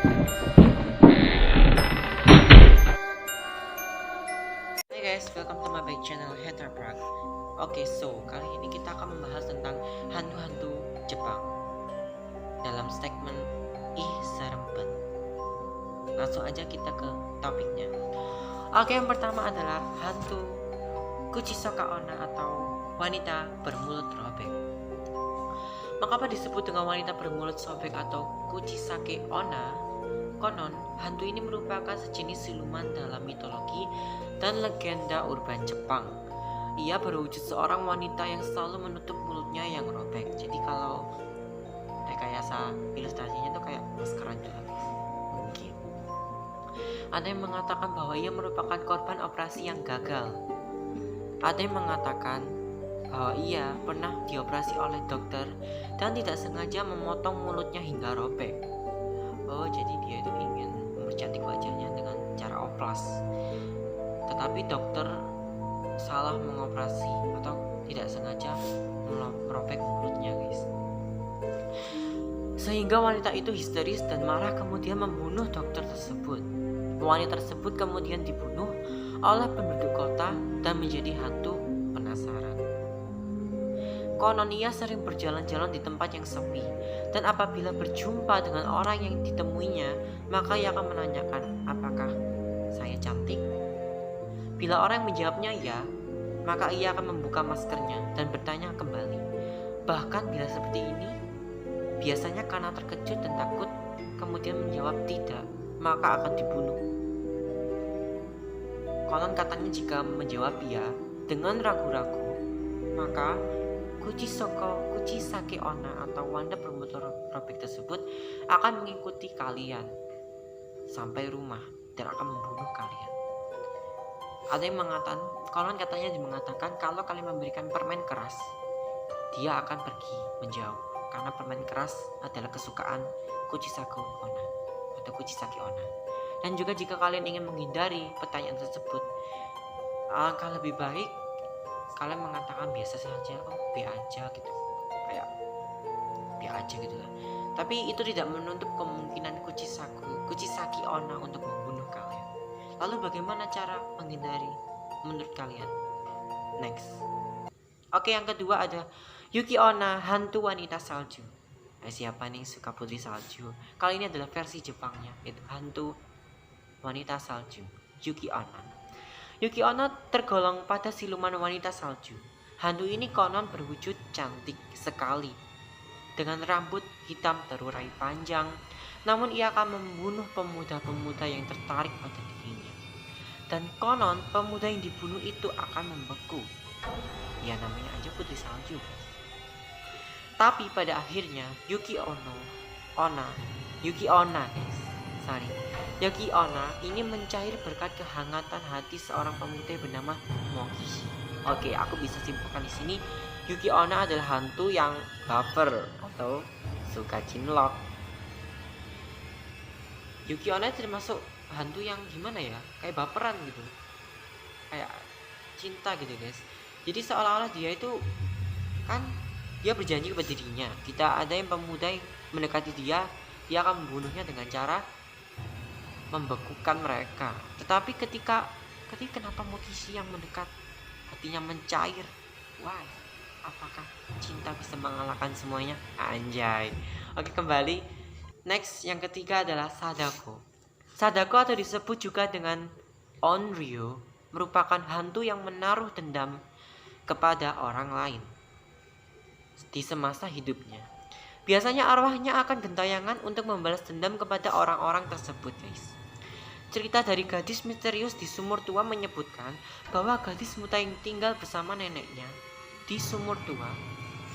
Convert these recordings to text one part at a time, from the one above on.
Hai guys, welcome to my channel Hater Prague. Oke, so kali ini kita akan membahas tentang hantu-hantu Jepang dalam segmen Ih Serem Bet. Langsung aja kita ke topiknya. Oke, yang pertama adalah hantu Kuchisoka Onna atau wanita bermulut robek. Mengapa disebut dengan wanita bermulut sobek atau Kuchisake Onna? Konon, hantu ini merupakan sejenis siluman dalam mitologi dan legenda urban Jepang. Ia berwujud seorang wanita yang selalu menutup mulutnya yang robek. Jadi kalau rekayasa ilustrasinya tuh kayak maskeran juga mungkin. Ada yang mengatakan bahwa ia merupakan korban operasi yang gagal. Ada yang mengatakan bahwa ia pernah dioperasi oleh dokter dan tidak sengaja memotong mulutnya hingga robek. Oh, jadi dia itu ingin mempercantik wajahnya dengan cara oplas. Tetapi dokter salah mengoperasi atau tidak sengaja merobek mulutnya, guys. Sehingga wanita itu histeris dan marah, kemudian membunuh dokter tersebut. Wanita tersebut kemudian dibunuh oleh penduduk kota dan menjadi hantu penasaran. Konon ia sering berjalan-jalan di tempat yang sepi, dan apabila berjumpa dengan orang yang ditemuinya, maka ia akan menanyakan, apakah saya cantik? Bila orang menjawabnya ya, maka ia akan membuka maskernya dan bertanya kembali. Bahkan bila seperti ini, biasanya karena terkejut dan takut, kemudian menjawab tidak, maka akan dibunuh. Konon katanya jika menjawab ya dengan ragu-ragu, maka Kuchisake Onna atau wanita bermulut robek tersebut akan mengikuti kalian sampai rumah dan akan membunuh kalian. Ada yang mengatakan, konon katanya mengatakan kalau kalian memberikan permen keras, dia akan pergi menjauh karena permen keras adalah kesukaan Kuchisake Onna atau Kuchisake Onna. Dan juga jika kalian ingin menghindari pertanyaan tersebut, alangkah lebih baik kalian mengatakan biasa saja, oh B aja gitu, kayak B aja gitu lah. Tapi itu tidak menutup kemungkinan Kuchisake Onna untuk membunuh kalian. Lalu bagaimana cara menghindari menurut kalian? Next. Oke, yang kedua ada Yuki Onna, hantu wanita salju. Siapa nih suka putri salju? Kali ini adalah versi Jepangnya, itu hantu wanita salju, Yuki Onna. Yuki Onna tergolong pada siluman wanita salju. Hantu ini konon berwujud cantik sekali, dengan rambut hitam terurai panjang. Namun ia akan membunuh pemuda-pemuda yang tertarik pada dirinya. Dan konon pemuda yang dibunuh itu akan membeku. Ya namanya aja putri salju, guys. Tapi pada akhirnya Yuki Onna ini mencair berkat kehangatan hati seorang pemuda bernama Mokishi. Oke, aku bisa simpulkan di sini Yuki Onna adalah hantu yang baper atau suka cinlok. Yuki Onna termasuk hantu yang gimana ya, kayak baperan gitu, kayak cinta gitu, guys. Jadi seolah-olah dia itu kan dia berjanji kepada dirinya, kita ada yang pemuda yang mendekati dia akan membunuhnya dengan cara membekukan mereka. Tetapi ketika kenapa Mokishi yang mendekat, hatinya mencair. Why? Apakah cinta bisa mengalahkan semuanya? Anjay. Oke, kembali. Next, yang ketiga adalah Sadako. Sadako atau disebut juga dengan Onryo merupakan hantu yang menaruh dendam kepada orang lain di semasa hidupnya. Biasanya arwahnya akan gentayangan untuk membalas dendam kepada orang-orang tersebut, guys. Cerita dari gadis misterius di sumur tua menyebutkan bahwa gadis muda yang tinggal bersama neneknya di sumur tua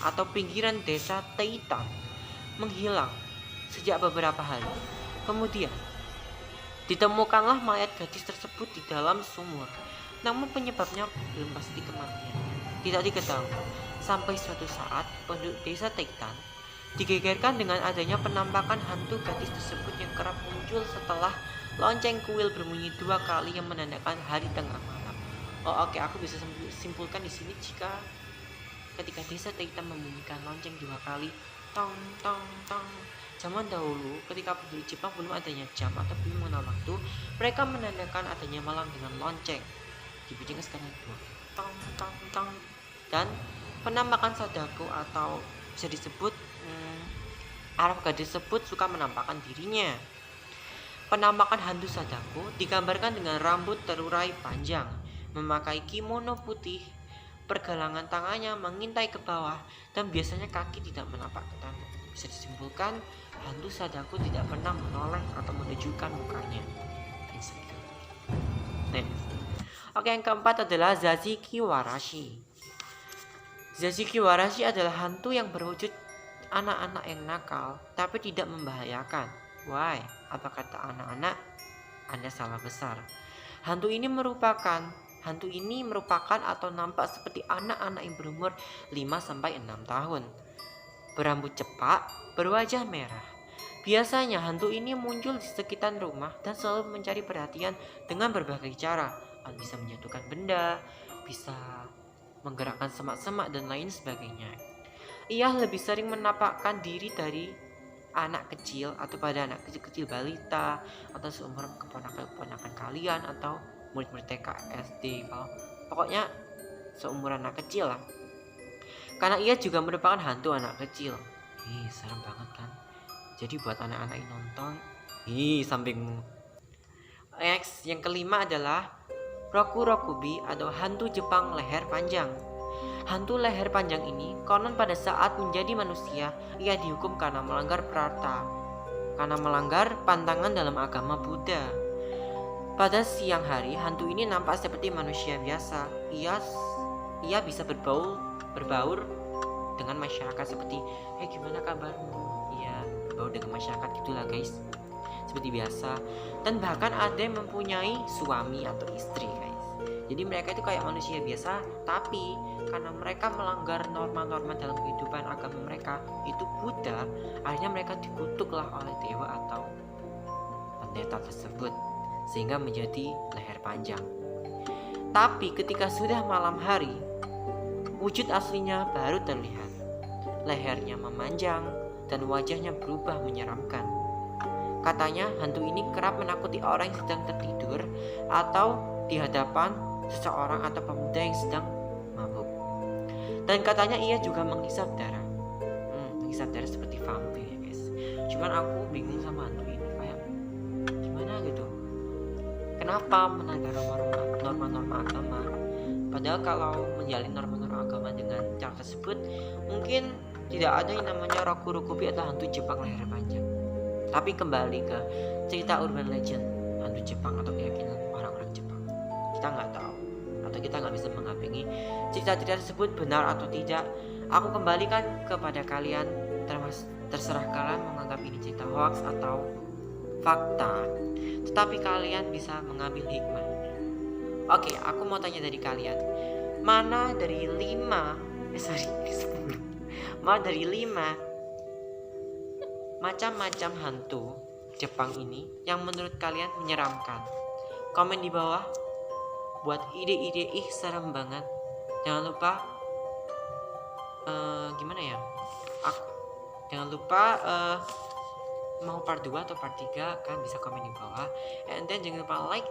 atau pinggiran desa Teitan menghilang sejak beberapa hari. Kemudian ditemukanlah mayat gadis tersebut di dalam sumur. Namun penyebabnya belum pasti kematiannya tidak diketahui sampai suatu saat penduduk desa Teitan digegerkan dengan adanya penampakan hantu gadis tersebut yang kerap muncul setelah lonceng kuil berbunyi 2 kali yang menandakan hari tengah malam. Oke, aku bisa simpulkan di sini jika ketika desa Teitan membunyikan lonceng 2 kali, tong tong tong. Zaman dahulu ketika penduduk Jepang belum adanya jam atau belum mengenal waktu, mereka menandakan adanya malam dengan lonceng. Dibunyikan sekali dua, tong tong tong. Dan penampakan sadako atau bisa disebut Arab gadis tersebut suka menampakkan dirinya. Penampakan hantu sadako digambarkan dengan rambut terurai panjang, memakai kimono putih, pergelangan tangannya mengintai ke bawah, dan biasanya kaki tidak menapak ke tanah. Bisa disimpulkan, hantu sadako tidak pernah menoleh atau menunjukkan mukanya. Oke, yang keempat adalah Zaziki Warashi. Zaziki Warashi adalah hantu yang berwujud anak-anak yang nakal tapi tidak membahayakan. Why? Apa kata anak-anak? Anda salah besar. Hantu ini merupakan atau nampak seperti anak-anak yang berumur 5-6 tahun. Berambut cepak, berwajah merah. Biasanya hantu ini muncul di sekitar rumah dan selalu mencari perhatian dengan berbagai cara. Bisa menjatuhkan benda, bisa menggerakkan semak-semak dan lain sebagainya. Ia lebih sering menampakkan diri dari anak kecil atau pada anak kecil balita atau seumuran keponakan kalian atau murid-murid TK, SD, pokoknya seumuran anak kecil lah. Karena ia juga merupakan hantu anak kecil. Serem banget kan? Jadi buat anak-anak yang nonton, sampingmu. Next, yang kelima adalah Rokurokubi atau hantu Jepang leher panjang. Hantu leher panjang ini konon pada saat menjadi manusia ia dihukum karena melanggar pantangan dalam agama Buddha. Pada siang hari hantu ini nampak seperti manusia biasa. Ia bisa berbaur dengan masyarakat seperti gimana kabarmu? Berbaur dengan masyarakat gitulah guys, seperti biasa. Dan bahkan ada yang mempunyai suami atau istri guys. Jadi mereka itu kayak manusia biasa, tapi karena mereka melanggar norma-norma dalam kehidupan agama mereka, itu Buddha, akhirnya mereka dikutuklah oleh dewa atau pendeta tersebut, sehingga menjadi leher panjang. Tapi ketika sudah malam hari, wujud aslinya baru terlihat. Lehernya memanjang dan wajahnya berubah menyeramkan. Katanya hantu ini kerap menakuti orang yang sedang tertidur atau di hadapan seseorang atau pemuda yang sedang mabuk. Dan katanya ia juga menghisap darah. Menghisap darah seperti vampir ya guys. Cuman aku bingung sama hantu ini, kayak gimana gitu. Kenapa melanggar norma-norma agama? Padahal kalau menjalin norma-norma agama dengan cara tersebut, mungkin tidak ada yang namanya Rokurokubi atau hantu Jepang leher panjang. Tapi kembali ke cerita urban legend hantu Jepang atau keyakinan orang-orang Jepang, kita nggak tahu atau kita nggak bisa mengabaikan cerita-cerita tersebut benar atau tidak. Aku kembalikan kepada kalian, terserah kalian menganggap ini cerita hoax atau fakta, tetapi kalian bisa mengambil hikmahnya. Oke, aku mau tanya dari kalian, mana dari 5 macam-macam hantu Jepang ini yang menurut kalian menyeramkan? Komen di bawah buat ide-ide. Serem banget. Jangan lupa jangan lupa mau part 2 atau part 3 kan bisa komen di bawah. And then jangan lupa like,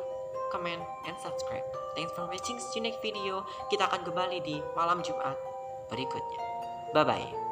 comment, and subscribe. Thanks for watching. See you next video. Kita akan kembali di malam Jumat berikutnya. Bye bye.